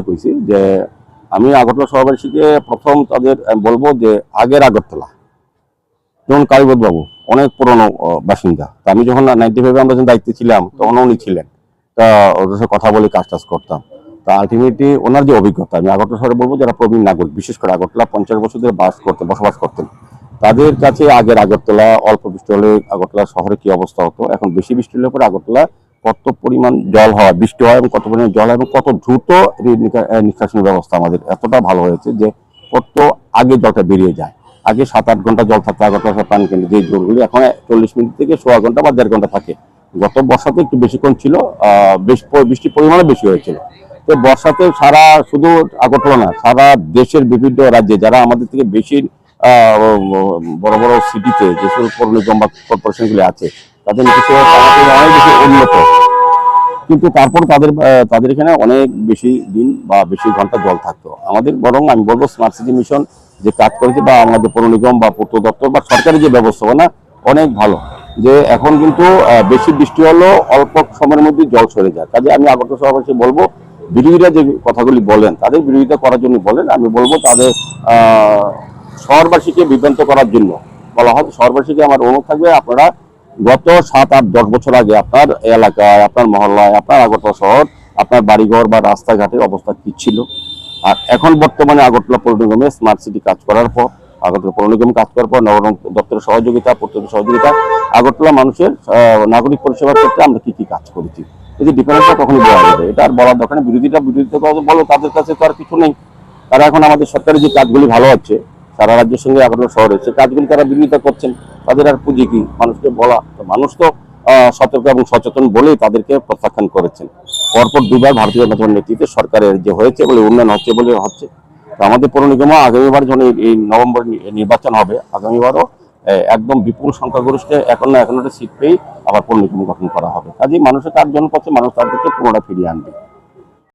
কইছি যে আমি আগরতলা শহরবাসীকে প্রথম তাদের বলবো যে আগের আগরতলা যেমন কালীপদ বাবু অনেক পুরনো বাসিন্দা। তা আমি যখন 95 আমরা যখন দায়িত্বে ছিলাম তখন উনি ছিলেন, তা ওদের সাথে কথা বলে কাজ করতাম। তা আলটিমেটলি ওনার যে অভিজ্ঞতা, আমি আগরতলা শহরে বলবো যারা প্রবীণ নাগরিক, বিশেষ করে আগরতলা 50 বছর ধরে বসবাস করতেন, তাদের কাছে আগের আগরতলা অল্প বৃষ্টি হলে আগরতলা শহরে কি অবস্থা হতো, এখন বেশি বৃষ্টি হলে পরে আগরতলা কত পরিমাণ জল হয়, বৃষ্টি হয় এবং কত পরিমাণ জল হয় এবং কত দ্রুত নিষ্কাশনের ব্যবস্থা আমাদের এতটা ভালো হয়েছে যে কত আগে জলটা বেরিয়ে যায়। আগে 7-8 ঘন্টা জল থাকতো আগরতলা পানি কেন্দ্রে, যে জলগুলি এখন 40 মিনিট থেকে 1/4 ঘন্টা বা 1.5 ঘন্টা থাকে। গত বর্ষাতে একটু বেশিক্ষণ ছিল, বৃষ্টির পরিমাণও বেশি হয়েছিল। তো বর্ষাতে সারা শুধু আগরতলা না, সারা দেশের বিভিন্ন রাজ্যে যারা আমাদের থেকে বেশি বড় বড় সিটিতে যে সকল পৌর নিগম বা কর্পোরেশনগুলি আছে তাদের অনেক বেশি উন্নত, কিন্তু তারপর তাদের এখানে অনেক বেশি দিন বা বেশি ঘন্টা জল থাকতো। আমাদের বরং আমি বলবো স্মার্ট সিটি মিশন যে কাজ করেছে বা আমাদের পৌর নিগম বা পূর্ত দপ্তর বা সরকারি যে ব্যবস্থাপনা অনেক ভালো, যে এখন কিন্তু বেশি বৃষ্টি হলেও অল্প সময়ের মধ্যে জল সরে যায়। কাজে আমি আগরতলা শহরবাসী বলবো, বিরোধীরা যে কথাগুলি বলেন তাদের বিরোধিতা করার জন্য বলেন, আমি বলবো তাদের শহরবাসীকে বিভ্রান্ত করার জন্য বলা হয়। শহরবাসীকে আমার অনুরোধ থাকবে, আপনারা গত 7-8-10 বছর আগে আপনার এলাকায়, আপনার মহল্লায়, আপনার আগরতলা শহর, আপনার বাড়িঘর বা রাস্তাঘাটের অবস্থা কি ছিল, আর এখন বর্তমানে আগরতলা পৌর নিগমে স্মার্ট সিটি কাজ করার পর, আগরতলা পৌর নিগম কাজ করার পর, নগর দপ্তরের সহযোগিতা, পূর্ত সহযোগিতা, আগরতলা মানুষের নাগরিক পরিষেবার ক্ষেত্রে আমরা কি কি কাজ করেছি, এই ডিফারেন্সটা তখনই বলা যাবে। এটা আর বলার দরকার নেই। বিরোধিতা বলো, তাদের কাছে তো আর কিছু নেই। তারা এখন আমাদের সরকারি যে কাজগুলি ভালো হচ্ছে সারা রাজ্যের সঙ্গে আগরতলা শহরে, সেই কাজগুলি তারা বিরোধিতা করছেন। তাদের আর পুঁজি কি মানুষকে বলা? মানুষ তো সতর্ক এবং সচেতন বলেই তাদেরকে প্রত্যাখ্যান করেছেন। পরপর 2বার ভারতীয় জনতা পার্টির নেতৃত্বে সরকারের যে হয়েছে বলে উন্নয়ন হচ্ছে বলে হচ্ছে। তো আমাদের পৌর নিগম আগামীবার যখন এই নভেম্বর নির্বাচন হবে, আগামীবারও একদম বিপুল সংখ্যাগরিষ্ঠে 51টা সিট পেয়েই আবার পৌর নিগম গঠন করা হবে। কাজেই মানুষের কাজ যখন করছে, মানুষ তাদেরকে পুনরায় ফিরিয়ে আনবে।